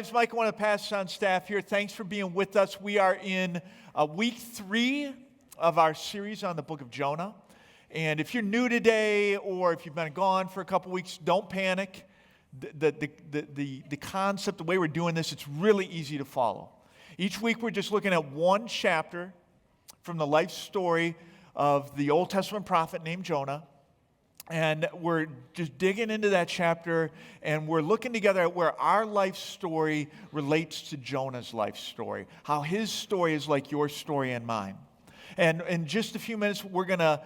name's Mike. I want to pass on staff here. Thanks for being with us. We are in week 3 of our series on the book of Jonah. And if you're new today or if you've been gone for a couple weeks, don't panic. The concept, the way we're doing this, it's really easy to follow. Each week we're just looking at one chapter from the life story of the Old Testament prophet named Jonah. And we're just digging into that chapter, and we're looking together at where our life story relates to Jonah's life story, how his story is like your story and mine. And in just a few minutes, we're going to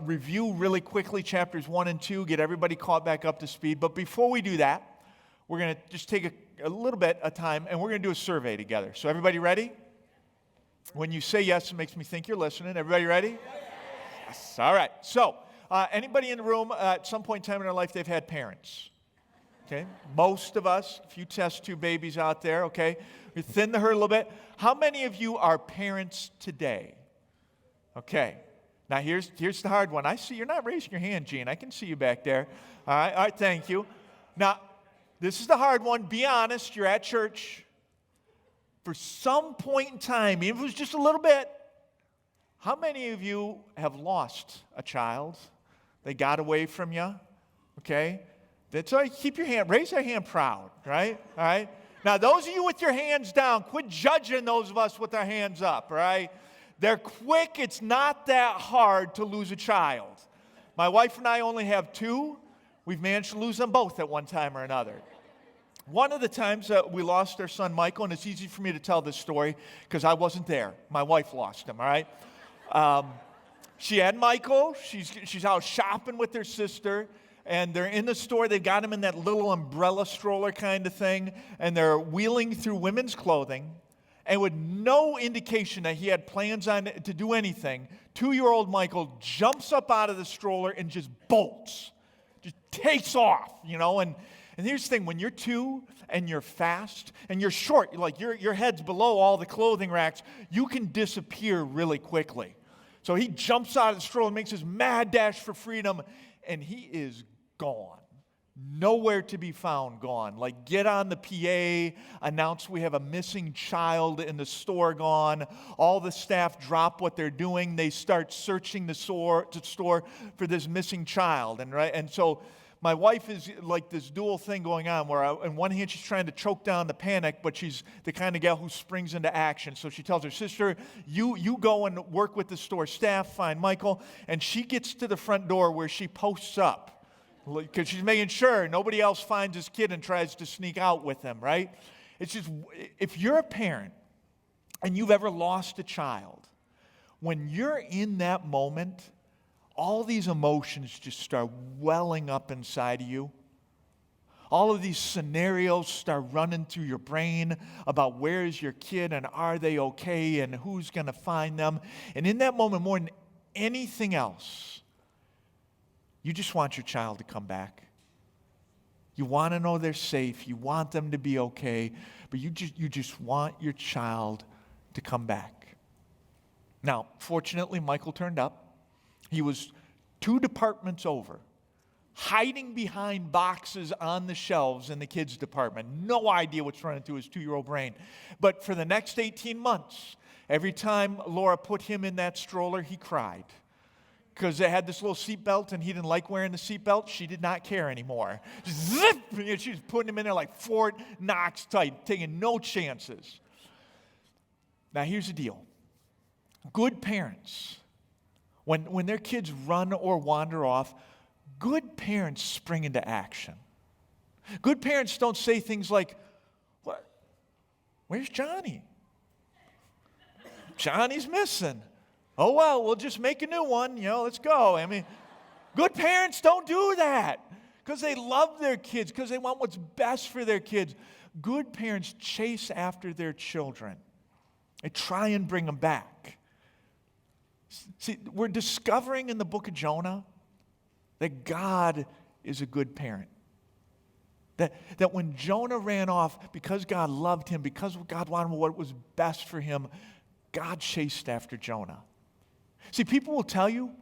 review really quickly chapters 1 and 2, get everybody caught back up to speed. But before we do that, we're going to just take a little bit of time, and we're going to do a survey together. So everybody ready? When you say yes, it makes me think you're listening. Everybody ready? Yes. All right. So anybody in the room, at some point in time in their life, they've had parents. Okay? Most of us, a few test tube babies out there, okay? We thin the herd a little bit. How many of you are parents today? Okay. Now, here's the hard one. I see you're not raising your hand, Gene. I can see you back there. All right, thank you. Now, this is the hard one. Be honest, you're at church. For some point in time, even if it was just a little bit, how many of you have lost a child? They got away from you, okay? That's all right. Keep your hand, raise your hand proud, right? All right? Now, those of you with your hands down, quit judging those of us with our hands up, all right? They're quick. It's not that hard to lose a child. My wife and I only have 2. We've managed to lose them both at one time or another. One of the times we lost our son Michael, and it's easy for me to tell this story because I wasn't there. My wife lost him, all right? She had Michael. She's out shopping with her sister, and they're in the store. They've got him in that little umbrella stroller kind of thing, and they're wheeling through women's clothing. And with no indication that he had plans to do anything, 2-year-old Michael jumps up out of the stroller and just bolts, just takes off, you know. And here's the thing, when you're 2 and you're fast and you're short, like your head's below all the clothing racks, you can disappear really quickly. So he jumps out of the stroller, makes his mad dash for freedom, and he is gone. Nowhere to be found, gone. Like, get on the PA, announce we have a missing child in the store, gone. All the staff drop what they're doing. They start searching the store for this missing child. And so my wife is like this dual thing going on where on one hand she's trying to choke down the panic, but she's the kind of gal who springs into action. So she tells her sister, you go and work with the store staff, find Michael. And she gets to the front door where she posts up because she's making sure nobody else finds his kid and tries to sneak out with him, right? It's just, if you're a parent and you've ever lost a child, when you're in that moment, all these emotions just start welling up inside of you. All of these scenarios start running through your brain about where is your kid and are they okay and who's going to find them. And in that moment, more than anything else, you just want your child to come back. You want to know they're safe. You want them to be okay. But you just want your child to come back. Now, fortunately, Michael turned up. He was 2 departments over, hiding behind boxes on the shelves in the kids' department. No idea what's running through his 2-year-old brain. But for the next 18 months, every time Laura put him in that stroller, he cried. Because they had this little seatbelt, and he didn't like wearing the seatbelt. She did not care anymore. Zip! She was putting him in there like Fort Knox type, taking no chances. Now, here's the deal. Good parents, when their kids run or wander off, good parents spring into action. Good parents don't say things like, "What? Where's Johnny? Johnny's missing. Oh, well, we'll just make a new one. Let's go." I mean, good parents don't do that because they love their kids, because they want what's best for their kids. Good parents chase after their children. They try and bring them back. See, we're discovering in the book of Jonah that God is a good parent. That when Jonah ran off, because God loved him, because God wanted what was best for him, God chased after Jonah. See, people will tell you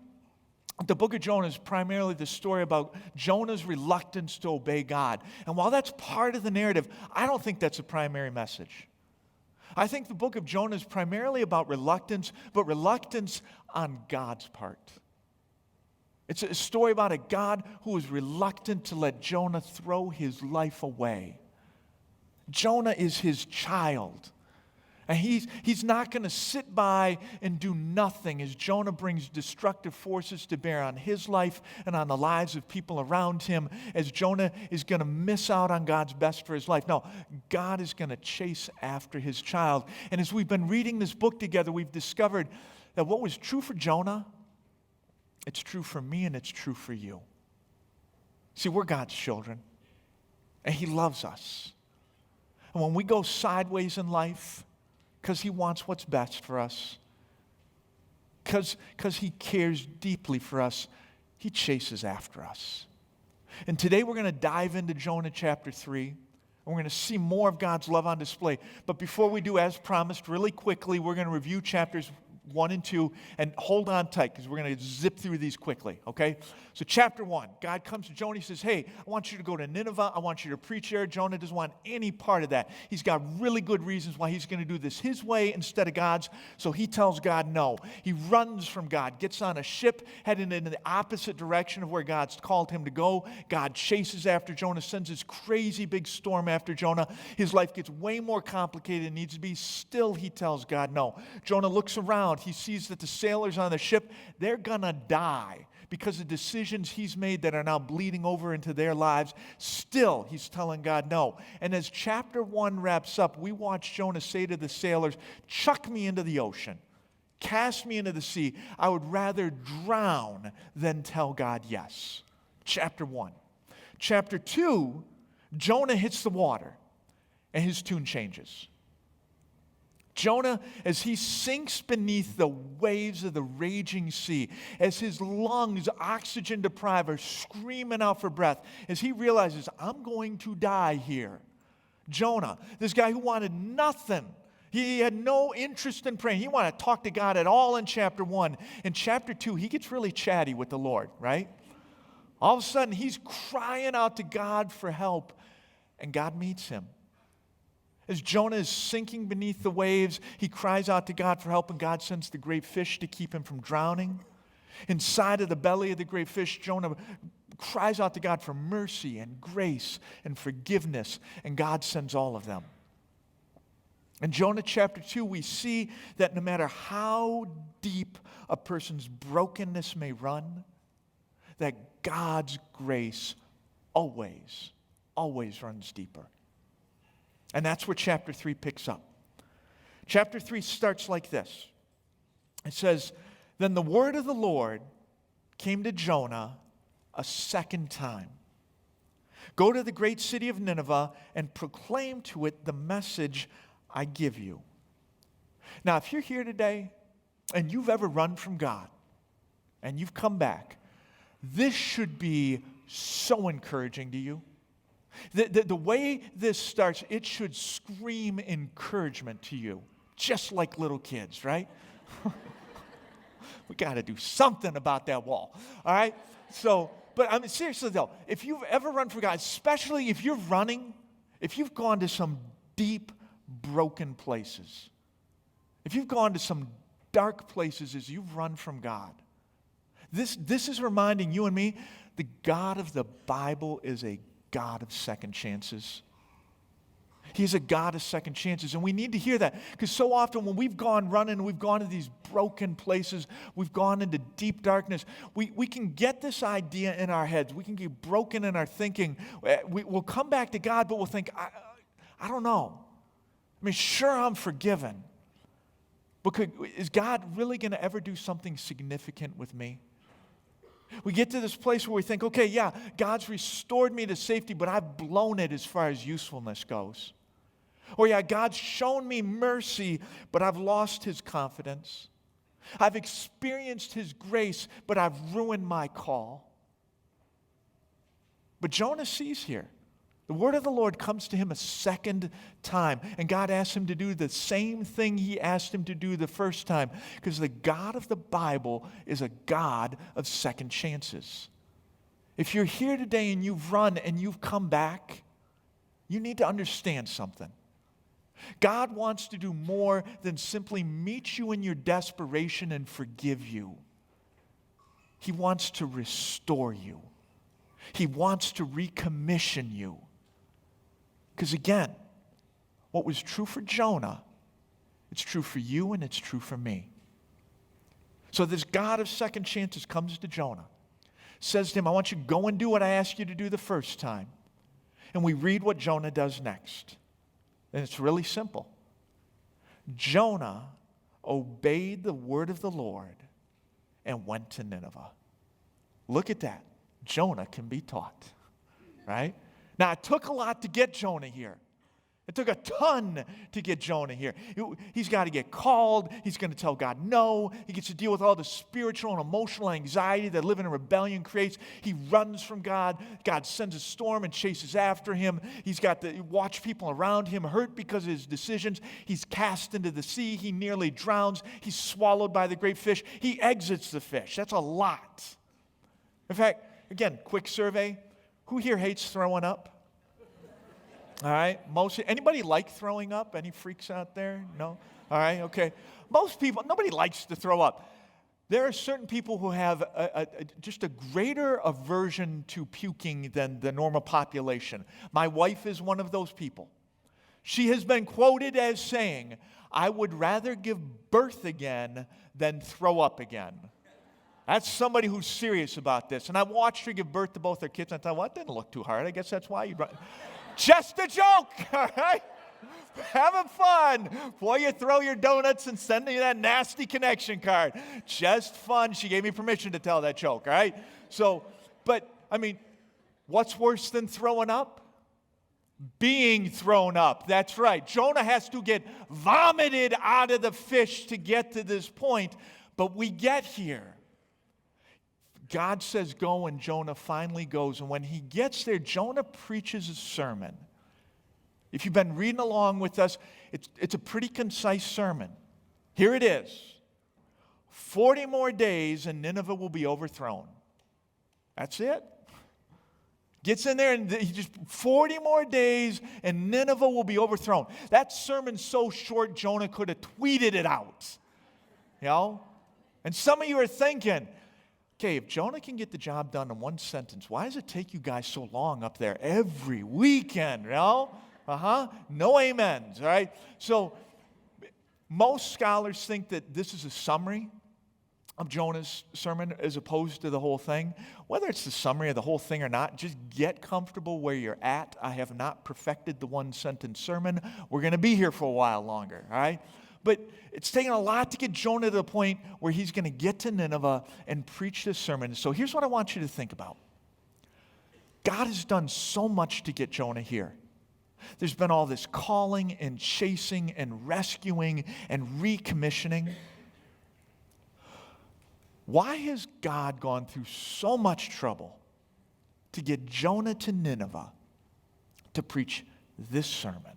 The book of Jonah is primarily the story about Jonah's reluctance to obey God. And while that's part of the narrative, I don't think that's a primary message. I think the book of Jonah is primarily about reluctance, but reluctance on God's part. It's a story about a God who is reluctant to let Jonah throw his life away. Jonah is his child. And he's not going to sit by and do nothing as Jonah brings destructive forces to bear on his life and on the lives of people around him, as Jonah is going to miss out on God's best for his life. No, God is going to chase after his child. And as we've been reading this book together, we've discovered that what was true for Jonah, it's true for me and it's true for you. See, we're God's children, and he loves us. And when we go sideways in life, because he wants what's best for us, because he cares deeply for us, he chases after us. And today we're going to dive into Jonah chapter 3. And we're going to see more of God's love on display. But before we do, as promised, really quickly, we're going to review chapters 1 and 2, and hold on tight because we're going to zip through these quickly, okay? So chapter 1, God comes to Jonah. He says, hey, I want you to go to Nineveh. I want you to preach there. Jonah doesn't want any part of that. He's got really good reasons why he's going to do this his way instead of God's, so he tells God no. He runs from God, gets on a ship, heading in the opposite direction of where God's called him to go. God chases after Jonah, sends this crazy big storm after Jonah. His life gets way more complicated than it needs to be. Still, he tells God no. Jonah looks around. He sees that the sailors on the ship, they're going to die because of decisions he's made that are now bleeding over into their lives. Still, he's telling God no. And as chapter 1 wraps up, we watch Jonah say to the sailors, chuck me into the ocean. Cast me into the sea. I would rather drown than tell God yes. Chapter 1. Chapter 2, Jonah hits the water, and his tune changes. Jonah, as he sinks beneath the waves of the raging sea, as his lungs, oxygen deprived, are screaming out for breath, as he realizes, I'm going to die here. Jonah, this guy who wanted nothing, he had no interest in praying. He wanted to talk to God at all in chapter 1. In chapter 2, he gets really chatty with the Lord, right? All of a sudden, he's crying out to God for help, and God meets him. As Jonah is sinking beneath the waves, he cries out to God for help, and God sends the great fish to keep him from drowning. Inside of the belly of the great fish, Jonah cries out to God for mercy and grace and forgiveness, and God sends all of them. In Jonah chapter 2, we see that no matter how deep a person's brokenness may run, that God's grace always runs deeper. And that's where chapter 3 picks up. Chapter 3 starts like this. It says, then the word of the Lord came to Jonah a second time. Go to the great city of Nineveh and proclaim to it the message I give you. Now, if you're here today and you've ever run from God and you've come back, this should be so encouraging to you. The way this starts, it should scream encouragement to you, just like little kids, right? We got to do something about that wall, all right? So, but I mean, seriously though, if you've ever run for God, especially if you're running, if you've gone to some deep, broken places, if you've gone to some dark places as you've run from God, this is reminding you and me, the God of the Bible is a God of second chances. He's a God of second chances, and we need to hear that, because so often when we've gone running, we've gone to these broken places, we've gone into deep darkness, we can get this idea in our heads. We can get broken in our thinking. We'll come back to God, but we'll think, I don't know. I mean, sure, I'm forgiven, but is God really going to ever do something significant with me? We get to this place where we think, okay, yeah, God's restored me to safety, but I've blown it as far as usefulness goes. Or yeah, God's shown me mercy, but I've lost his confidence. I've experienced his grace, but I've ruined my call. But Jonah sees here The word of the Lord comes to him a second time, and God asks him to do the same thing he asked him to do the first time, because the God of the Bible is a God of second chances. If you're here today and you've run and you've come back, you need to understand something. God wants to do more than simply meet you in your desperation and forgive you. He wants to restore you. He wants to recommission you. Because again, what was true for Jonah, it's true for you and it's true for me. So this God of second chances comes to Jonah, says to him, I want you to go and do what I asked you to do the first time. And we read what Jonah does next. And it's really simple. Jonah obeyed the word of the Lord and went to Nineveh. Look at that. Jonah can be taught, right? Now, it took a lot to get Jonah here. It took a ton to get Jonah here. He's got to get called. He's going to tell God no. He gets to deal with all the spiritual and emotional anxiety that living in rebellion creates. He runs from God. God sends a storm and chases after him. He's got to watch people around him hurt because of his decisions. He's cast into the sea. He nearly drowns. He's swallowed by the great fish. He exits the fish. That's a lot. In fact, again, quick survey. Who here hates throwing up? All right. Anybody like throwing up? Any freaks out there? No? All right. Okay. Most people, nobody likes to throw up. There are certain people who have just a greater aversion to puking than the normal population. My wife is one of those people. She has been quoted as saying, I would rather give birth again than throw up again. That's somebody who's serious about this. And I watched her give birth to both her kids, and I thought, well, that didn't look too hard. I guess that's why you brought... Just a joke, all right? Having fun before you throw your donuts and send me that nasty connection card. Just fun. She gave me permission to tell that joke, all right? So, but, I mean, what's worse than throwing up? Being thrown up. That's right. Jonah has to get vomited out of the fish to get to this point, but we get here. God says go, and Jonah finally goes. And when he gets there, Jonah preaches a sermon. If you've been reading along with us, it's a pretty concise sermon. Here it is. 40 more days and Nineveh will be overthrown. That's it. Gets in there and he just 40 more days and Nineveh will be overthrown. That sermon's so short, Jonah could have tweeted it out. You know? And some of you are thinking, okay, if Jonah can get the job done in one sentence, why does it take you guys so long up there every weekend, you know? No amens, all right? So most scholars think that this is a summary of Jonah's sermon as opposed to the whole thing. Whether it's the summary of the whole thing or not, just get comfortable where you're at. I have not perfected the one-sentence sermon. We're going to be here for a while longer, all right? But it's taken a lot to get Jonah to the point where he's going to get to Nineveh and preach this sermon. So here's what I want you to think about. God has done so much to get Jonah here. There's been all this calling and chasing and rescuing and recommissioning. Why has God gone through so much trouble to get Jonah to Nineveh to preach this sermon?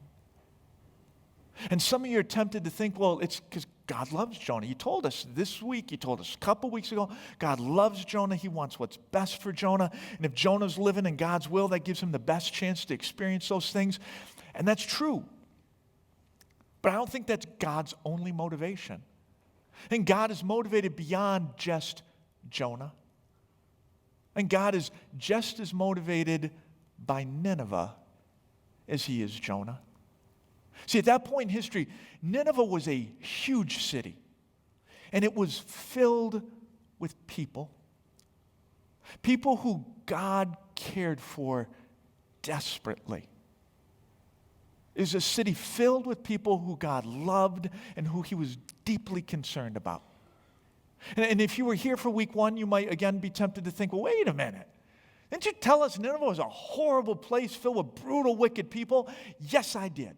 And some of you are tempted to think, well, it's because God loves Jonah. He told us this week, he told us a couple weeks ago, God loves Jonah. He wants what's best for Jonah. And if Jonah's living in God's will, that gives him the best chance to experience those things. And that's true. But I don't think that's God's only motivation. And God is motivated beyond just Jonah. And God is just as motivated by Nineveh as he is Jonah. See, at that point in history, Nineveh was a huge city, and it was filled with people who God cared for desperately. It was a city filled with people who God loved and who he was deeply concerned about. And if you were here for week 1, you might again be tempted to think, well, wait a minute. Didn't you tell us Nineveh was a horrible place filled with brutal, wicked people? Yes, I did.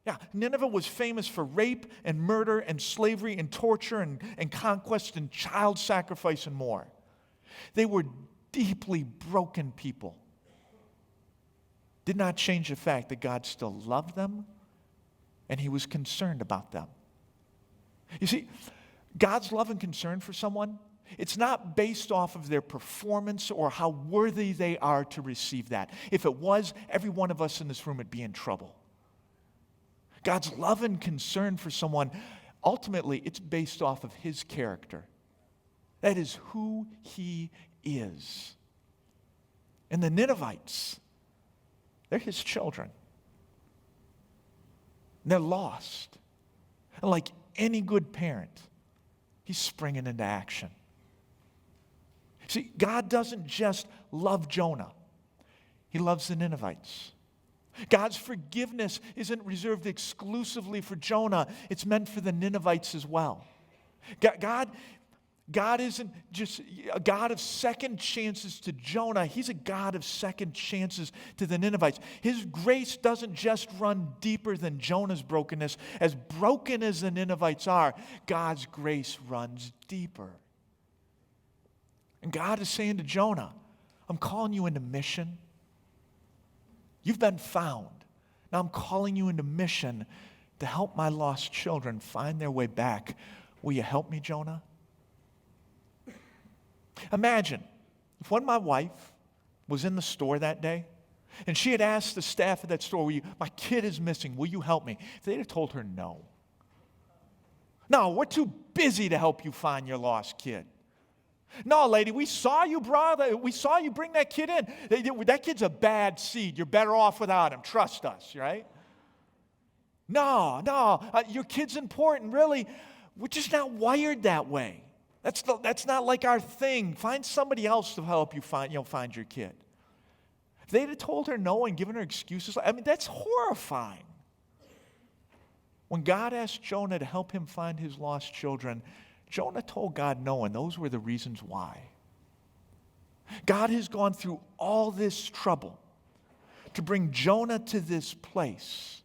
Yeah, Nineveh was famous for rape and murder and slavery and torture and conquest and child sacrifice and more. They were deeply broken people. did not change the fact that God still loved them and he was concerned about them. You see, God's love and concern for someone, it's not based off of their performance or how worthy they are to receive that. If it was, every one of us in this room would be in trouble. God's love and concern for someone, ultimately, it's based off of his character. That is who he is. And the Ninevites, they're his children. They're lost. And like any good parent, he's springing into action. See, God doesn't just love Jonah. He loves the Ninevites. God's forgiveness isn't reserved exclusively for Jonah. It's meant for the Ninevites as well. God isn't just a God of second chances to Jonah. He's a God of second chances to the Ninevites. His grace doesn't just run deeper than Jonah's brokenness. As broken as the Ninevites are, God's grace runs deeper. And God is saying to Jonah, I'm calling you into mission. You've been found. Now I'm calling you into mission to help my lost children find their way back. Will you help me, Jonah? Imagine if when my wife was in the store that day and she had asked the staff at that store, my kid is missing, will you help me? If they'd have told her no. No, we're too busy to help you find your lost kid. No, lady, we saw you, brother. We saw you bring that kid in. That kid's a bad seed. You're better off without him. Trust us, right? No, your kid's important. Really, we're just not wired that way. That's not like our thing. Find somebody else to help you find your kid. If they'd have told her no and given her excuses, that's horrifying. When God asked Jonah to help him find his lost children, Jonah told God no, and those were the reasons why. God has gone through all this trouble to bring Jonah to this place,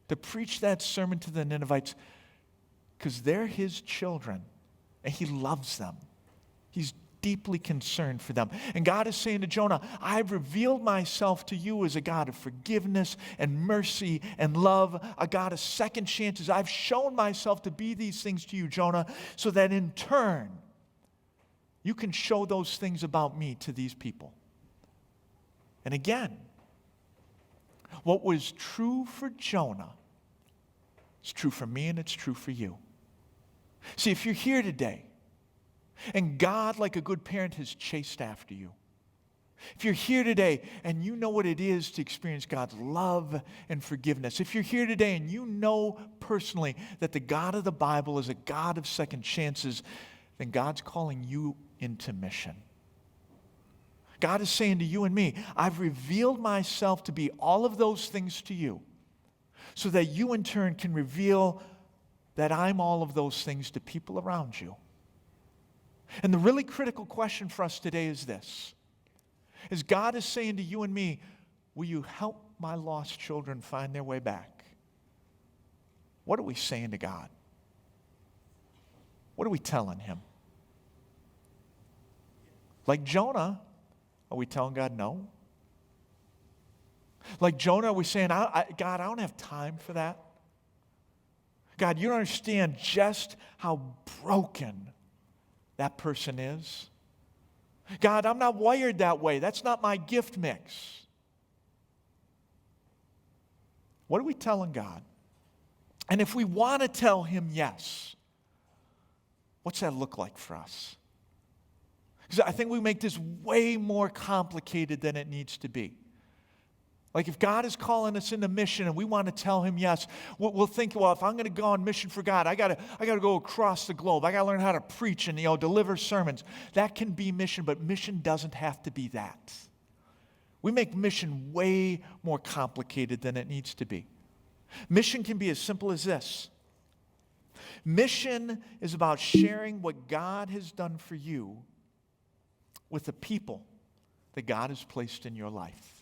to preach that sermon to the Ninevites, because they're his children, and he loves them. He's deeply concerned for them. And God is saying to Jonah, I've revealed myself to you as a God of forgiveness and mercy and love, a God of second chances. I've shown myself to be these things to you, Jonah, so that in turn, you can show those things about me to these people. And again, what was true for Jonah is true for me and it's true for you. See, if you're here today, and God, like a good parent, has chased after you. If you're here today and you know what it is to experience God's love and forgiveness, if you're here today and you know personally that the God of the Bible is a God of second chances, then God's calling you into mission. God is saying to you and me, I've revealed myself to be all of those things to you so that you in turn can reveal that I'm all of those things to people around you. And the really critical question for us today is this. Is God is saying to you and me, will you help my lost children find their way back? What are we saying to God? What are we telling him? Like Jonah, are we telling God no? Like Jonah, are we saying, God, I don't have time for that? God, you don't understand just how broken that person is. God, I'm not wired that way. That's not my gift mix. What are we telling God? And if we want to tell him yes, what's that look like for us? Because I think we make this way more complicated than it needs to be. Like if God is calling us into mission and we want to tell him yes, we'll think, well, if I'm going to go on mission for God, I got to go across the globe. I got to learn how to preach and deliver sermons. That can be mission, but mission doesn't have to be that. We make mission way more complicated than it needs to be. Mission can be as simple as this. Mission is about sharing what God has done for you with the people that God has placed in your life.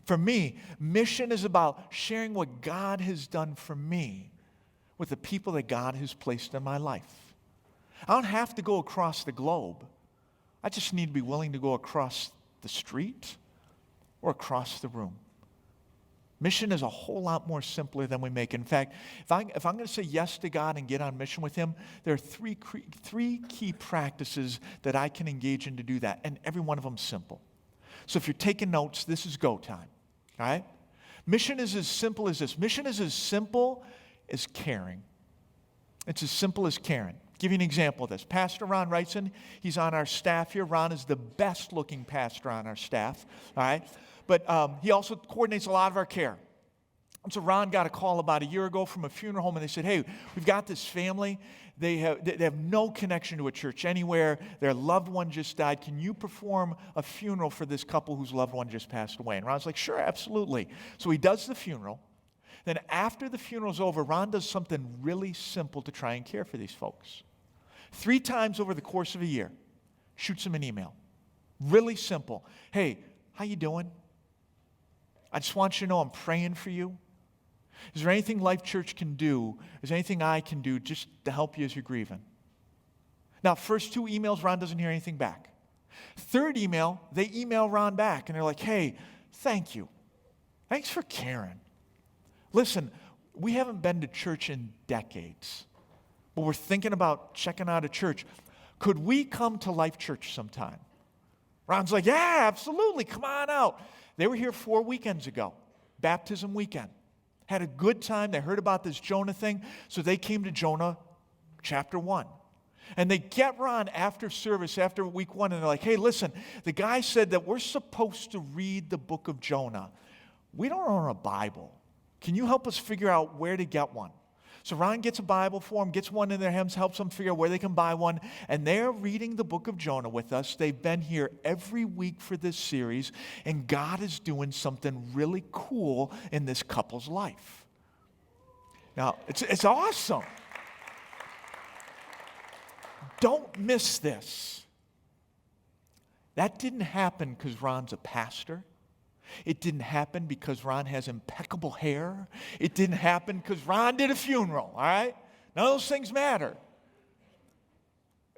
For me, mission is about sharing what God has done for me with the people that God has placed in my life. I don't have to go across the globe. I just need to be willing to go across the street or across the room. Mission is a whole lot more simpler than we make. In fact, if I'm going to say yes to God and get on mission with Him, there are three key practices that I can engage in to do that, and every one of them simple. So if you're taking notes, this is go time, all right? Mission is as simple as this. Mission is as simple as caring. It's as simple as caring. I'll give you an example of this. Pastor Ron Wrightson, he's on our staff here. Ron is the best-looking pastor on our staff, all right? But he also coordinates a lot of our care. And so Ron got a call about a year ago from a funeral home, and they said, hey, we've got this family. They have no connection to a church anywhere. Their loved one just died. Can you perform a funeral for this couple whose loved one just passed away? And Ron's like, sure, absolutely. So he does the funeral. Then after the funeral's over, Ron does something really simple to try and care for these folks. 3 times over the course of a year, shoots them an email. Really simple. Hey, how you doing? I just want you to know I'm praying for you. Is there anything Life Church can do? Is there anything I can do just to help you as you're grieving? Now, first 2 emails, Ron doesn't hear anything back. 3rd email, they email Ron back, and they're like, hey, thank you. Thanks for caring. Listen, we haven't been to church in decades, but we're thinking about checking out a church. Could we come to Life Church sometime? Ron's like, yeah, absolutely, come on out. They were here 4 weekends ago, baptism weekend. Had a good time. They heard about this Jonah thing, so they came to Jonah chapter 1. And they get Ron after service, after week 1, and they're like, hey, listen, the guy said that we're supposed to read the book of Jonah. We don't own a Bible. Can you help us figure out where to get one? So Ron gets a Bible for them, gets one in their hands, helps them figure out where they can buy one, and they're reading the book of Jonah with us. They've been here every week for this series, and God is doing something really cool in this couple's life. Now, it's awesome. Don't miss this. That didn't happen because Ron's a pastor. It didn't happen because Ron has impeccable hair. It didn't happen because Ron did a funeral, all right? None of those things matter.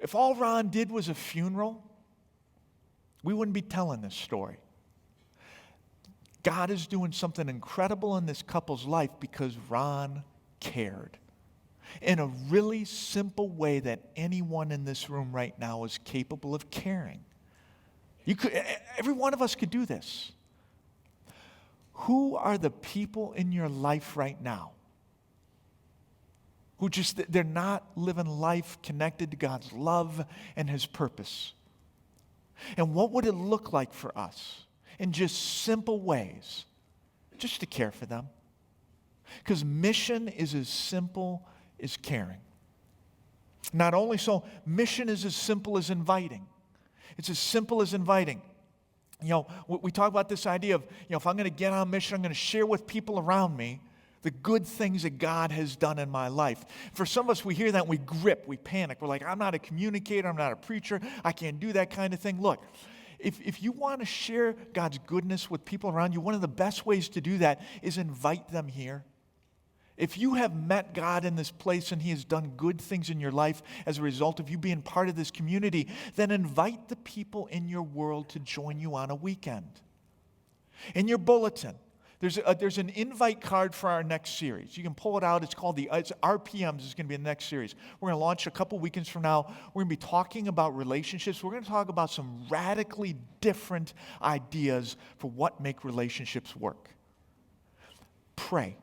If all Ron did was a funeral, we wouldn't be telling this story. God is doing something incredible in this couple's life because Ron cared in a really simple way that anyone in this room right now is capable of caring. Every one of us could do this. Who are the people in your life right now who they're not living life connected to God's love and His purpose? And what would it look like for us in just simple ways just to care for them? Because mission is as simple as caring. Not only so, mission is as simple as inviting. It's as simple as inviting. You know, we talk about this idea of, if I'm going to get on mission, I'm going to share with people around me the good things that God has done in my life. For some of us, we hear that and we grip, we panic. We're like, I'm not a communicator, I'm not a preacher, I can't do that kind of thing. Look, if you want to share God's goodness with people around you, one of the best ways to do that is invite them here. If you have met God in this place and He has done good things in your life as a result of you being part of this community, then invite the people in your world to join you on a weekend. In your bulletin, there's an invite card for our next series. You can pull it out. It's called it's RPMs. It's going to be the next series. We're going to launch a couple weekends from now. We're going to be talking about relationships. We're going to talk about some radically different ideas for what make relationships work. Pray.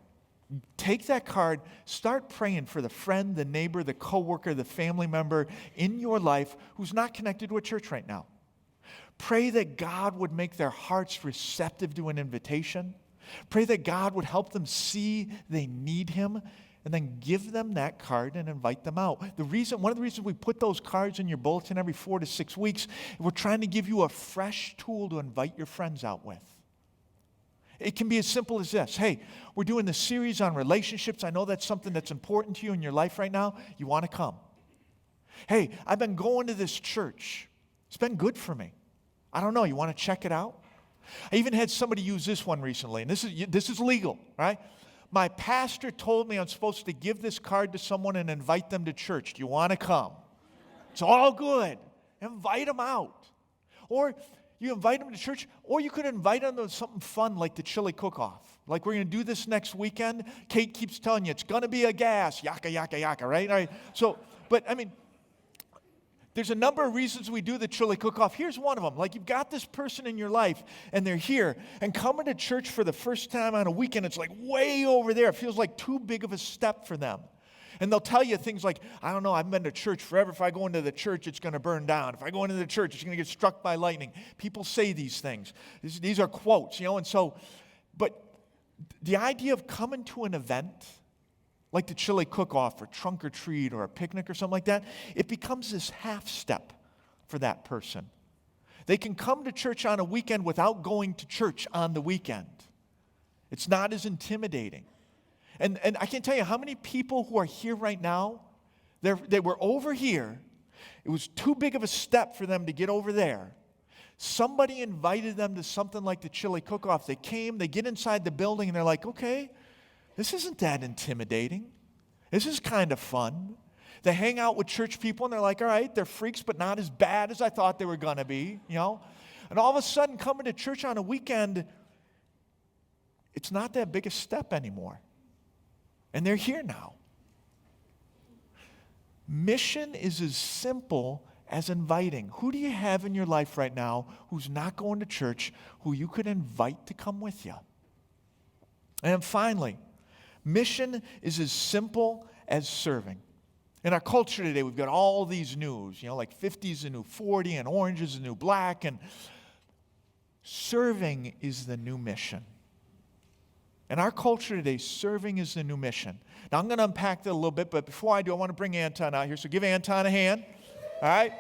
Take that card, start praying for the friend, the neighbor, the coworker, the family member in your life who's not connected to a church right now. Pray that God would make their hearts receptive to an invitation. Pray that God would help them see they need Him, and then give them that card and invite them out. One of the reasons we put those cards in your bulletin every 4 to 6 weeks, we're trying to give you a fresh tool to invite your friends out with. It can be as simple as this. Hey, we're doing this series on relationships. I know that's something that's important to you in your life right now. You want to come. Hey, I've been going to this church. It's been good for me. I don't know. You want to check it out? I even had somebody use this one recently, and this is legal, right? My pastor told me I'm supposed to give this card to someone and invite them to church. Do you want to come? It's all good. Invite them out. Or You invite them to church, or you could invite them to something fun like the chili cook-off. Like we're going to do this next weekend. Kate keeps telling you it's going to be a gas. Yaka, yaka, yaka, right? All right. So, but I mean, there's a number of reasons we do the chili cook-off. Here's one of them. Like you've got this person in your life, and they're here, and coming to church for the first time on a weekend, it's like way over there. It feels like too big of a step for them. And they'll tell you things like, I don't know, I've been to church forever. If I go into the church, it's going to burn down. If I go into the church, it's going to get struck by lightning. People say these things. These are quotes, and so, but the idea of coming to an event, like the chili cook-off or trunk or treat or a picnic or something like that, it becomes this half step for that person. They can come to church on a weekend without going to church on the weekend. It's not as intimidating. And I can't tell you how many people who are here right now, they were over here. It was too big of a step for them to get over there. Somebody invited them to something like the chili cook-off. They came, they get inside the building, and they're like, okay, this isn't that intimidating. This is kind of fun. They hang out with church people, and they're like, all right, they're freaks, but not as bad as I thought they were going to be, And all of a sudden, coming to church on a weekend, it's not that big a step anymore. And they're here now. Mission is as simple as inviting. Who do you have in your life right now who's not going to church, who you could invite to come with you? And finally, mission is as simple as serving. In our culture today, we've got all these news, like 50 is the new 40 and orange is the new black, and serving is the new mission. In our culture today, serving is the new mission. Now, I'm going to unpack that a little bit, but before I do, I want to bring Anton out here. So give Anton a hand. All right?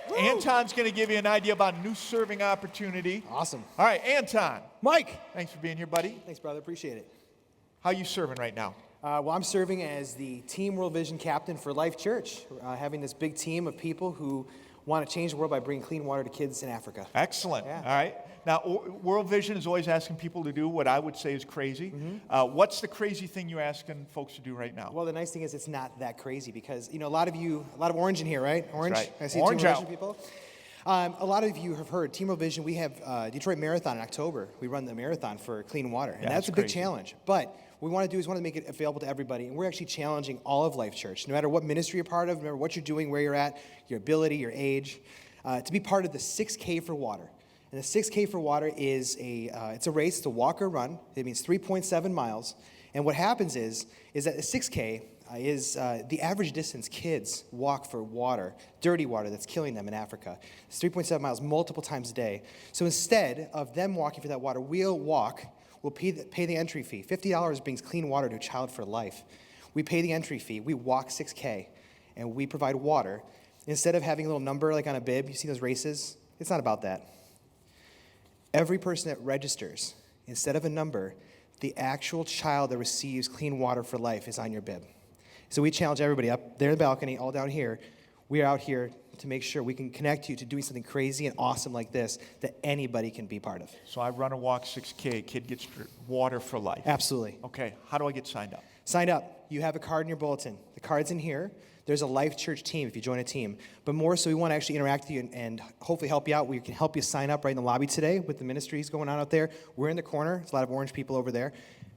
Woo! Anton's going to give you an idea about a new serving opportunity. Awesome. All right, Anton. Mike. Thanks for being here, buddy. Thanks, brother. Appreciate it. How are you serving right now? Well, I'm serving as the Team World Vision captain for Life Church, having this big team of people who want to change the world by bringing clean water to kids in Africa. Excellent. Yeah. All right. Now, World Vision is always asking people to do what I would say is crazy. Mm-hmm. What's the crazy thing you're asking folks to do right now? Well, the nice thing is it's not that crazy because, a lot of orange in here, right? Orange? That's right. I see orange Team World out. Vision people. A lot of you have heard Team World Vision. We have Detroit Marathon in October. We run the marathon for clean water, and that's a big challenge. But what we want to do is make it available to everybody, and we're actually challenging all of Life Church, no matter what ministry you're part of, no matter what you're doing, where you're at, your ability, your age, to be part of the 6K for Water. And the 6K for Water is it's a race, it's a walk or run. It means 3.7 miles. And what happens is that the 6K is the average distance kids walk for water, dirty water that's killing them in Africa. It's 3.7 miles multiple times a day. So instead of them walking for that water, we'll pay the entry fee. $50 brings clean water to a child for life. We pay the entry fee. We walk 6K, and we provide water. Instead of having a little number like on a bib, you see those races? It's not about that. Every person that registers, instead of a number, the actual child that receives clean water for life is on your bib. So we challenge everybody up there in the balcony, all down here. We are out here to make sure we can connect you to doing something crazy and awesome like this that anybody can be part of. So I run or walk 6K, kid gets water for life. Absolutely. Okay, how do I get signed up? Sign up. You have a card in your bulletin. The card's in here. There's a Life Church team if you join a team. But more so, we want to actually interact with you and hopefully help you out. We can help you sign up right in the lobby today with the ministries going on out there. We're in the corner. There's a lot of orange people over there.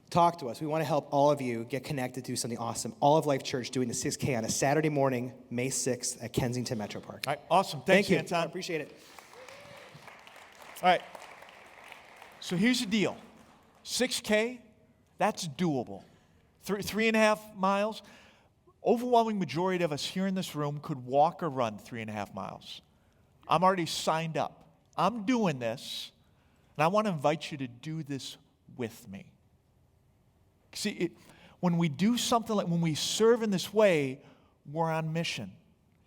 Talk to us. We want to help all of you get connected to something awesome. All of Life Church doing the 6K on a Saturday morning, May 6th at Kensington Metro Park. All right, awesome. Thank you, Anton. I appreciate it. All right. So here's the deal. 6K, that's doable. 3.5 miles. Overwhelming majority of us here in this room could walk or run 3.5 miles. I'm already signed up. I'm doing this, and I want to invite you to do this with me. See, when we do something like, when we serve in this way, we're on mission.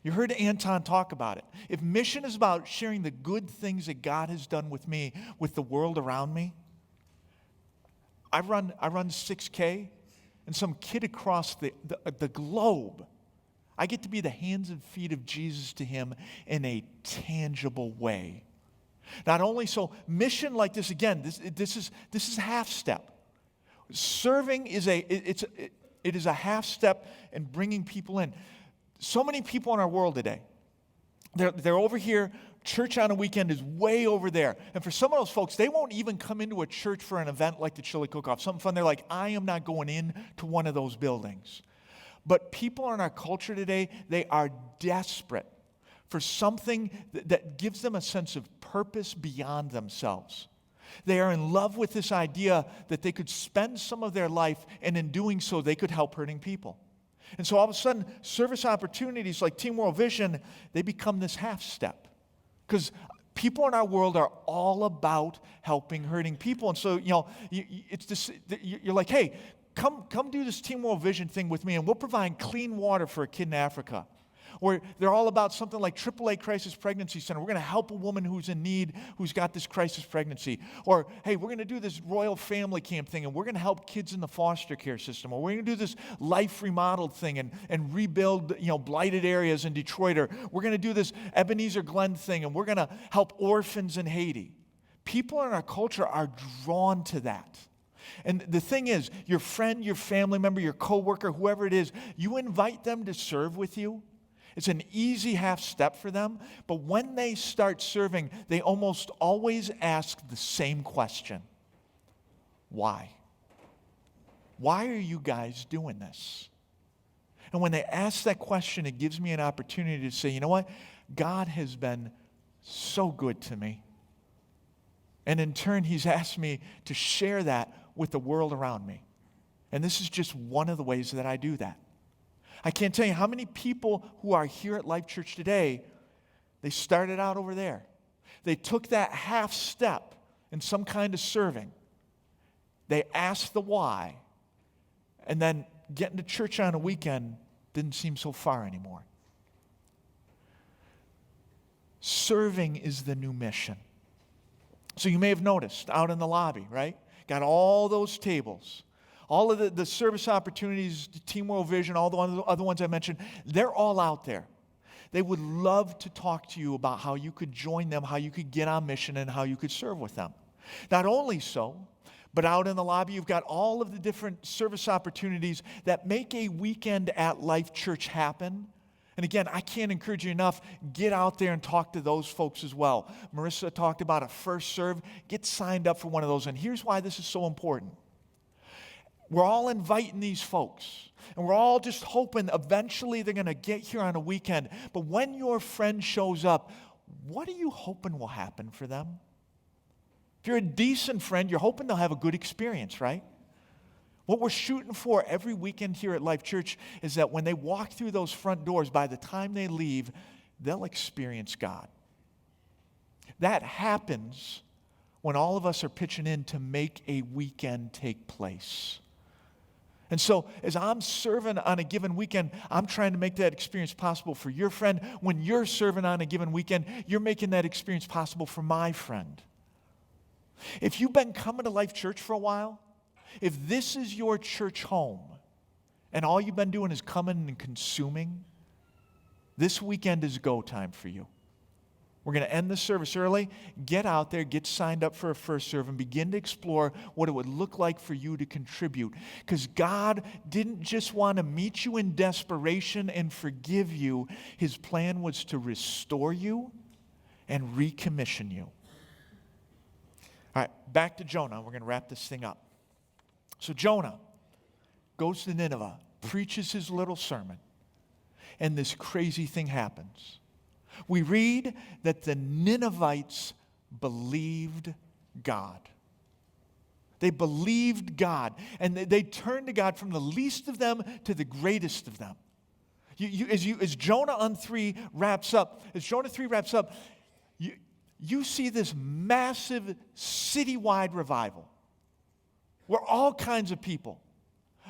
You heard Anton talk about it. If mission is about sharing the good things that God has done with me, with the world around me, I run 6K, and some kid across the globe, I get to be the hands and feet of Jesus to him in a tangible way. Not only so, mission like this, again, this is half step. Serving is it is a half step in bringing people in. So many people in our world today, they're over here church on a weekend is way over there. And for some of those folks, they won't even come into a church for an event like the chili cook-off. Something fun, they're like, I am not going in to one of those buildings. But people in our culture today, they are desperate for something that gives them a sense of purpose beyond themselves. They are in love with this idea that they could spend some of their life, and in doing so, they could help hurting people. And so all of a sudden, service opportunities like Team World Vision, they become this half step. Because people in our world are all about helping hurting people. And so, it's this, you're like, hey, come do this Team World Vision thing with me, and we'll provide clean water for a kid in Africa. Or they're all about something like AAA Crisis Pregnancy Center. We're going to help a woman who's in need, who's got this crisis pregnancy. Or, hey, we're going to do this Royal Family Camp thing, and we're going to help kids in the foster care system. Or we're going to do this Life Remodeled thing and rebuild, blighted areas in Detroit. Or we're going to do this Ebenezer Glen thing, and we're going to help orphans in Haiti. People in our culture are drawn to that. And the thing is, your friend, your family member, your coworker, whoever it is, you invite them to serve with you. It's an easy half step for them, but when they start serving, they almost always ask the same question. Why? Why are you guys doing this? And when they ask that question, it gives me an opportunity to say, you know what? God has been so good to me. And in turn, He's asked me to share that with the world around me. And this is just one of the ways that I do that. I can't tell you how many people who are here at Life Church today, they started out over there. They took that half step in some kind of serving. They asked the why, and then getting to church on a weekend didn't seem so far anymore. Serving is the new mission. So you may have noticed out in the lobby, right? Got all those tables. All of the service opportunities, Team World Vision, all the other ones I mentioned, they're all out there. They would love to talk to you about how you could join them, how you could get on mission, and how you could serve with them. Not only so, but out in the lobby, you've got all of the different service opportunities that make a weekend at Life Church happen. And again, I can't encourage you enough, get out there and talk to those folks as well. Marissa talked about a first serve. Get signed up for one of those. And here's why this is so important. We're all inviting these folks, and we're all just hoping eventually they're going to get here on a weekend. But when your friend shows up, what are you hoping will happen for them? If you're a decent friend, you're hoping they'll have a good experience, right? What we're shooting for every weekend here at Life Church is that when they walk through those front doors, by the time they leave, they'll experience God. That happens when all of us are pitching in to make a weekend take place. And so as I'm serving on a given weekend, I'm trying to make that experience possible for your friend. When you're serving on a given weekend, you're making that experience possible for my friend. If you've been coming to Life Church for a while, if this is your church home, and all you've been doing is coming and consuming, this weekend is go time for you. We're going to end the service early. Get out there, get signed up for a first serve, and begin to explore what it would look like for you to contribute. Because God didn't just want to meet you in desperation and forgive you. His plan was to restore you and recommission you. All right, back to Jonah. We're going to wrap this thing up. So Jonah goes to Nineveh, preaches his little sermon, and this crazy thing happens. We read that the Ninevites believed God. They believed God, and they turned to God from the least of them to the greatest of them. As Jonah 3 wraps up, you see this massive citywide revival where all kinds of people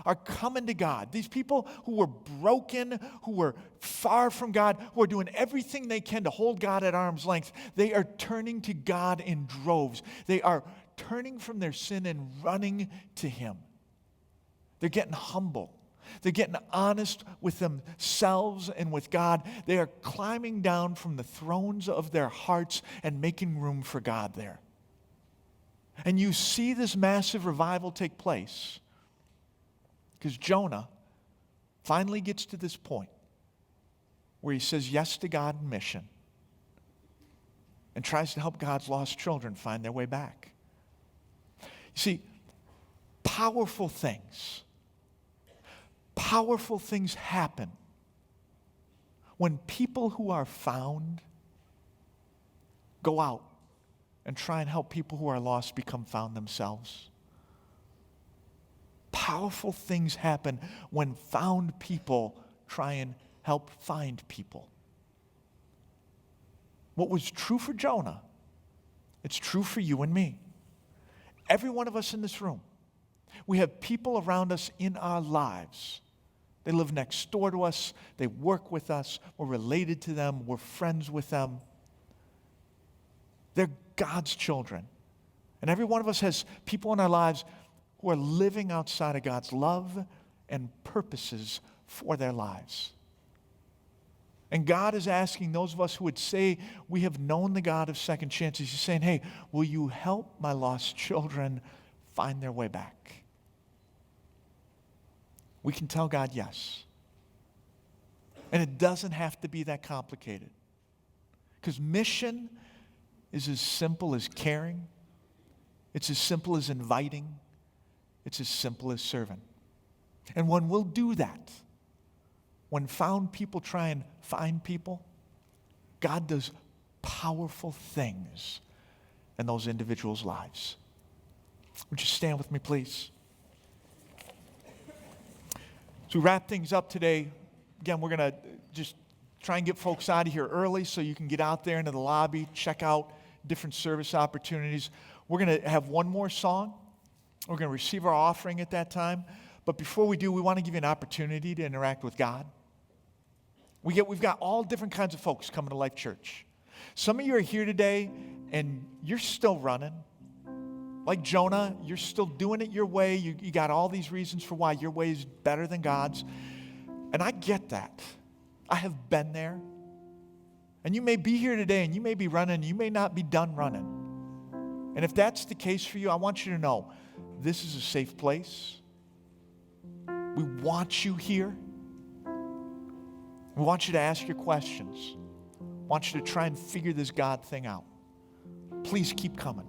are coming to God. These people who were broken, who were far from God, who are doing everything they can to hold God at arm's length, they are turning to God in droves. They are turning from their sin and running to Him. They're getting humble. They're getting honest with themselves and with God. They are climbing down from the thrones of their hearts and making room for God there. And you see this massive revival take place because Jonah finally gets to this point where he says yes to God and mission. and tries to help God's lost children find their way back. You see, powerful things happen when people who are found go out and try and help people who are lost become found themselves. Powerful things happen when found people try and help find people. What was true for Jonah, it's true for you and me. Every one of us in this room, we have people around us in our lives. They live next door to us. They work with us. We're related to them. We're friends with them. They're God's children. And every one of us has people in our lives who are living outside of God's love and purposes for their lives. And God is asking those of us who would say we have known the God of second chances, He's saying, hey, will you help my lost children find their way back? We can tell God yes. And it doesn't have to be that complicated. Because mission is as simple as caring. It's as simple as inviting. It's as simple as serving. And when we'll do that, when found people try and find people, God does powerful things in those individuals' lives. Would you stand with me, please? As we wrap things up today, again, we're going to just try and get folks out of here early so you can get out there into the lobby, check out different service opportunities. We're going to have one more song. We're going to receive our offering at that time. But before we do, we want to give you an opportunity to interact with God. We've got all different kinds of folks coming to Life Church. Some of you are here today and you're still running. Like Jonah, you're still doing it your way. You got all these reasons for why your way is better than God's. And I get that. I have been there. And you may be here today and you may be running. You may not be done running. And if that's the case for you, I want you to know this is a safe place. We want you here. We want you to ask your questions. We want you to try and figure this God thing out. Please keep coming.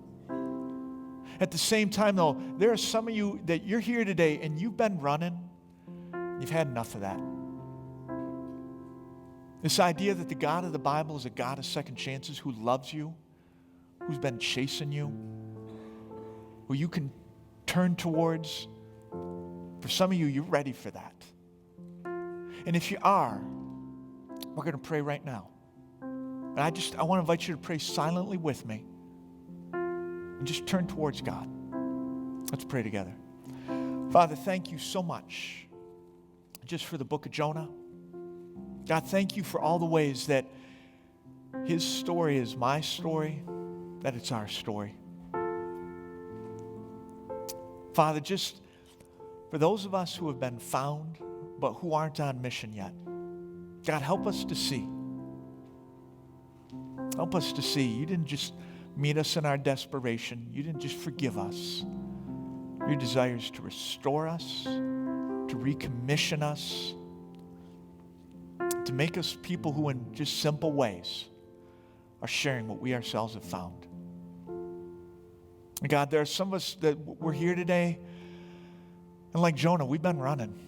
At the same time, though, there are some of you that you're here today and you've been running. You've had enough of that. This idea that the God of the Bible is a God of second chances who loves you, who's been chasing you, who you can turn towards. For some of you, you're ready for that. And if you are, we're going to pray right now. And I want to invite you to pray silently with me. And just turn towards God. Let's pray together. Father, thank you so much just for the book of Jonah. God, thank you for all the ways that his story is my story, that it's our story. Father, just for those of us who have been found but who aren't on mission yet, God, help us to see. Help us to see. You didn't just meet us in our desperation. You didn't just forgive us. Your desire is to restore us, to recommission us, to make us people who in just simple ways are sharing what we ourselves have found. And God, there are some of us that we're here today, and like Jonah, we've been running.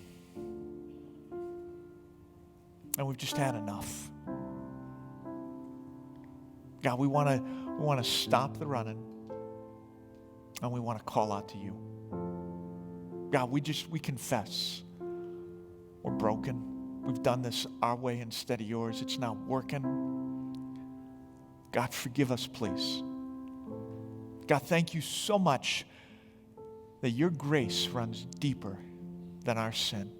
And we've just had enough. God, we want to stop the running, and we want to call out to you. God, we confess we're broken. We've done this our way instead of yours. It's not working. God, forgive us, please. God, thank you so much that your grace runs deeper than our sin.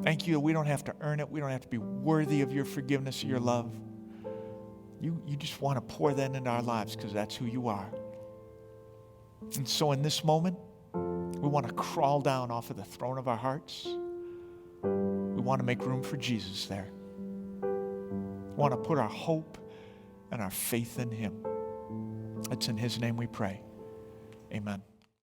Thank you that we don't have to earn it. We don't have to be worthy of your forgiveness or your love. You just want to pour that into our lives because that's who you are. And so in this moment, we want to crawl down off of the throne of our hearts. We want to make room for Jesus there. We want to put our hope and our faith in him. It's in his name we pray. Amen.